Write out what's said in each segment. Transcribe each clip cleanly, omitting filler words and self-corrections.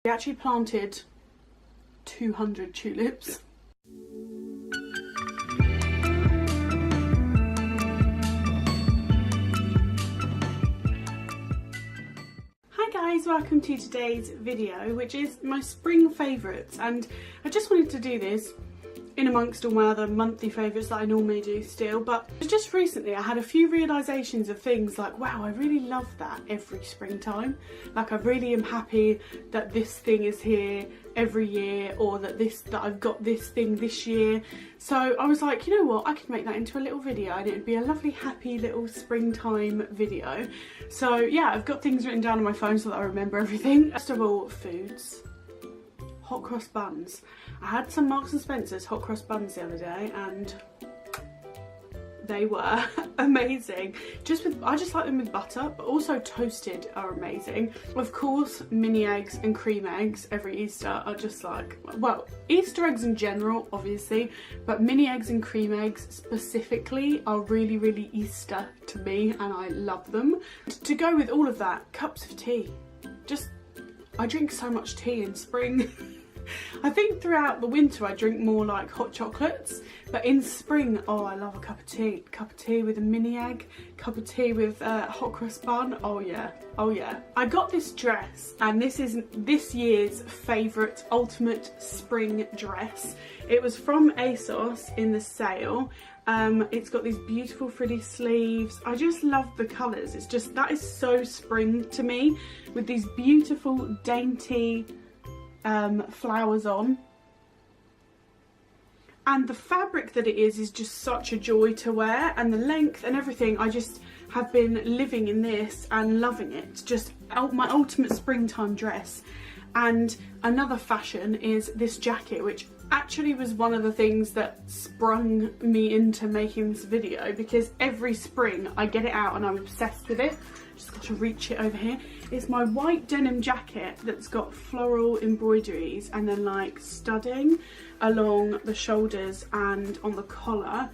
We actually planted 200 tulips. Hi guys, welcome to today's video, which is my spring favourites, and I just wanted to do this in amongst all my other monthly favourites that I normally do still, but just recently I had a few realisations of things like, wow, I really love that every springtime. Like, I really am happy that this thing is here every year, or that I've got this thing this year. So I was like, you know what, I could make that into a little video and it'd be a lovely happy little springtime video. So yeah, I've got things written down on my phone so that I remember everything. First of all, foods. Hot cross buns. I had some Marks and Spencer's hot cross buns the other day and they were amazing. I just like them with butter, but also toasted are amazing. Of course, mini eggs and cream eggs every Easter are just like, well, Easter eggs in general, obviously, but mini eggs and cream eggs specifically are really, really Easter to me, and I love them. To go with all of that, cups of tea. I drink so much tea in spring. I think throughout the winter I drink more like hot chocolates, but in spring, oh, I love a cup of tea. Cup of tea with a mini egg, cup of tea with a hot cross bun, oh yeah, oh yeah. I got this dress, and this is this year's favourite ultimate spring dress. It was from ASOS in the sale. It's got these beautiful frilly sleeves. I just love the colours. It's just, that is so spring to me, with these beautiful dainty flowers on, and the fabric that it is just such a joy to wear, and the length and everything. I just have been living in this and loving it. It's just my ultimate springtime dress. And another fashion is this jacket, which actually was one of the things that sprung me into making this video, because every spring I get it out and I'm obsessed with it. Just got to reach it over here. It's my white denim jacket that's got floral embroideries and then like studding along the shoulders and on the collar.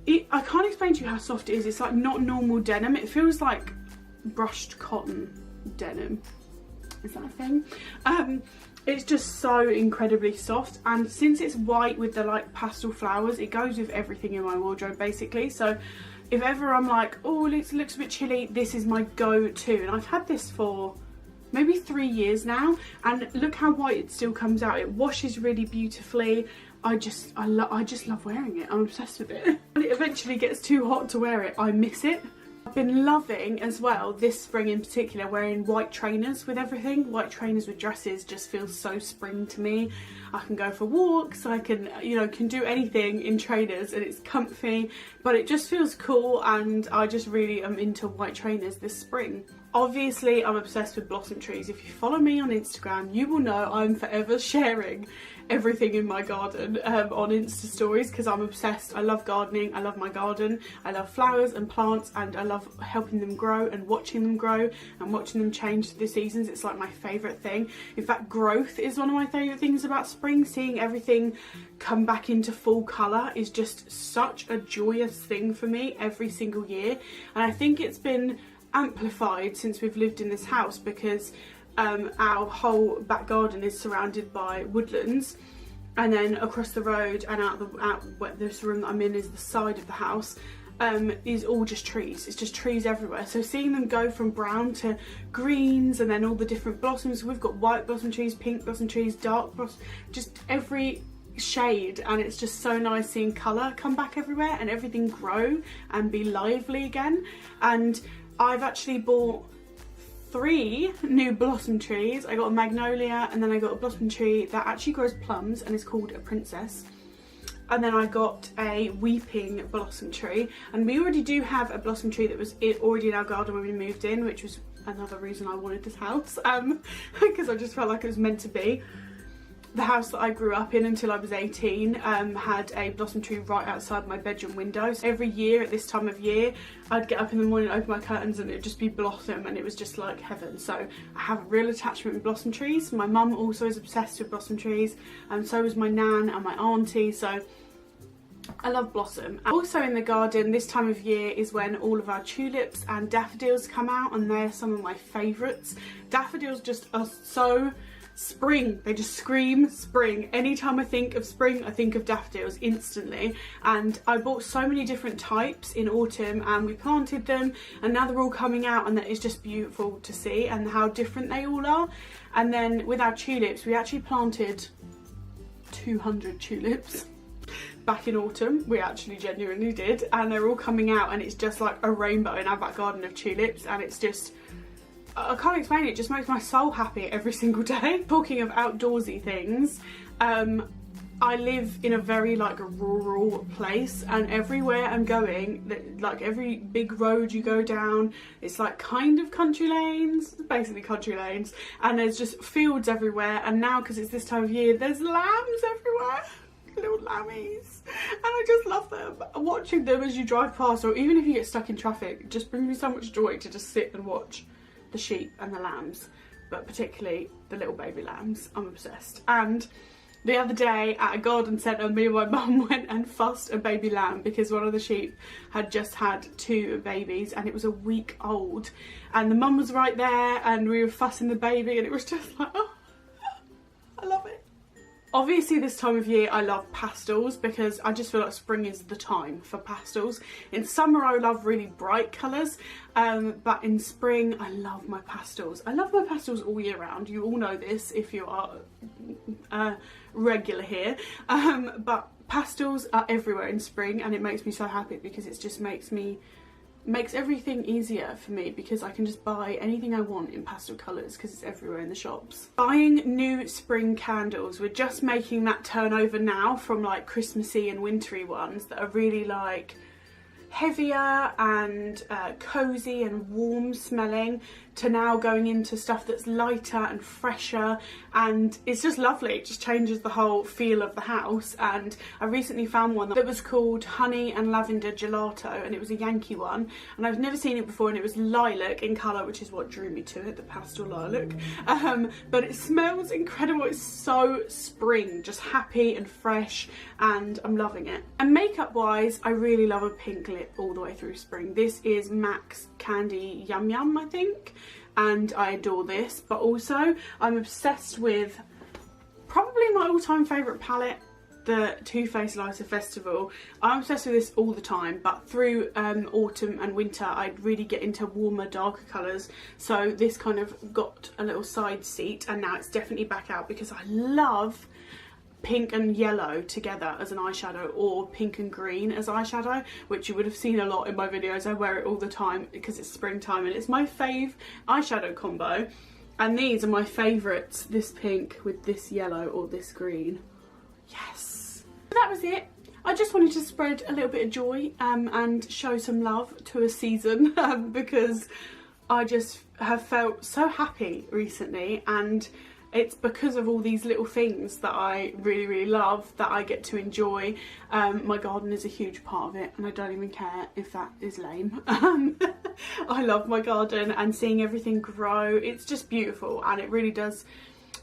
I can't explain to you how soft it is. It's like not normal denim. It feels like brushed cotton denim. Is that a thing? It's just so incredibly soft, and since it's white with the like pastel flowers, it goes with everything in my wardrobe basically. So if ever I'm like, oh, it looks a bit chilly, this is my go-to. And I've had this for maybe 3 years now, and look how white it still comes out. It washes really beautifully. I just love wearing it. I'm obsessed with it. When it eventually gets too hot to wear it, I miss it. I've been loving as well this spring in particular wearing white trainers with everything. White trainers with dresses just feels so spring to me. I can go for walks, I can, you know, can do anything in trainers, and it's comfy, but it just feels cool, and I just really am into white trainers this spring. Obviously, I'm obsessed with blossom trees. If you follow me on Instagram, you will know I'm forever sharing everything in my garden on Insta stories, because I'm obsessed. I love gardening, I love my garden, I love flowers and plants, and I love helping them grow and watching them grow and watching them change through the seasons. It's like my favourite thing. In fact, growth is one of my favourite things about spring. Seeing everything come back into full colour is just such a joyous thing for me every single year, and I think it's been amplified since we've lived in this house, because our whole back garden is surrounded by woodlands, and then across the road and out this room that I'm in is the side of the house, is all just trees. It's just trees everywhere. So seeing them go from brown to greens, and then all the different blossoms. We've got white blossom trees, pink blossom trees, dark blossom, just every shade, and it's just so nice seeing colour come back everywhere and everything grow and be lively again. And I've actually bought 3 new blossom trees. I got a magnolia, and then I got a blossom tree that actually grows plums and is called a princess. And then I got a weeping blossom tree, and we already do have a blossom tree that was already in our garden when we moved in, which was another reason I wanted this house, because I just felt like it was meant to be. The house that I grew up in until I was 18 had a blossom tree right outside my bedroom window. So every year at this time of year, I'd get up in the morning, open my curtains, and it'd just be blossom, and it was just like heaven. So I have a real attachment with blossom trees. My mum also is obsessed with blossom trees, and so is my nan and my auntie. So I love blossom. Also in the garden this time of year is when all of our tulips and daffodils come out, and they're some of my favourites. Daffodils just are so spring. They just scream spring. Anytime I think of spring, I think of daffodils instantly. And I bought so many different types in autumn and we planted them, and now they're all coming out, and that is just beautiful to see and how different they all are. And then with our tulips, we actually planted 200 tulips back in autumn. We actually genuinely did, and they're all coming out, and it's just like a rainbow in our back garden of tulips, and it's just, I can't explain it, it just makes my soul happy every single day. Talking of outdoorsy things, I live in a very like a rural place, and everywhere I'm going, like every big road you go down, it's like kind of country lanes, basically country lanes, and there's just fields everywhere. And now, because it's this time of year, there's lambs everywhere, little lammies, and I just love them. Watching them as you drive past, or even if you get stuck in traffic, it just brings me so much joy to just sit and watch the sheep and the lambs, but particularly the little baby lambs. I'm obsessed. And the other day at a garden centre, me and my mum went and fussed a baby lamb because one of the sheep had just had 2 babies and it was a week old, and the mum was right there and we were fussing the baby, and it was just like, oh, I love it. Obviously this time of year I love pastels because I just feel like spring is the time for pastels. In summer I love really bright colours, but in spring I love my pastels. I love my pastels all year round. You all know this if you are regular here, but pastels are everywhere in spring, and it makes me so happy because it just makes everything easier for me, because I can just buy anything I want in pastel colours because it's everywhere in the shops. Buying new spring candles, we're just making that turnover now from like Christmassy and wintry ones that are really like heavier and cosy and warm smelling, to now going into stuff that's lighter and fresher, and it's just lovely. It just changes the whole feel of the house. And I recently found one that was called Honey and Lavender Gelato, and it was a Yankee one, and I've never seen it before, and it was lilac in colour, which is what drew me to it, the pastel lilac. But it smells incredible. It's so spring, just happy and fresh, and I'm loving it. And makeup wise, I really love a pink lip all the way through spring. This is MAC's Candy Yum Yum, I think, and I adore this. But also I'm obsessed with probably my all-time favourite palette, the Too Faced Lighter Festival. I'm obsessed with this all the time, but through autumn and winter I'd really get into warmer, darker colours, so this kind of got a little side seat, and now it's definitely back out because I love pink and yellow together as an eyeshadow, or pink and green as eyeshadow, which you would have seen a lot in my videos. I wear it all the time because it's springtime and it's my fave eyeshadow combo, and these are my favourites, this pink with this yellow or this green. Yes, that was it. I just wanted to spread a little bit of joy and show some love to a season because I just have felt so happy recently, and it's because of all these little things that I really, really love that I get to enjoy. My garden is a huge part of it, and I don't even care if that is lame. I love my garden and seeing everything grow. It's just beautiful, and it really does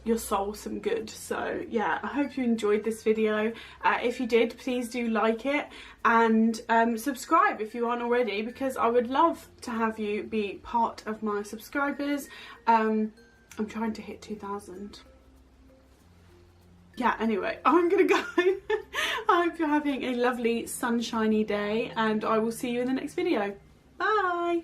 your soul some good. So yeah, I hope you enjoyed this video. If you did, please do like it, and subscribe if you aren't already, because I would love to have you be part of my subscribers. I'm trying to hit 2,000. Yeah, anyway, I'm gonna go. I hope you're having a lovely sunshiny day, and I will see you in the next video. Bye!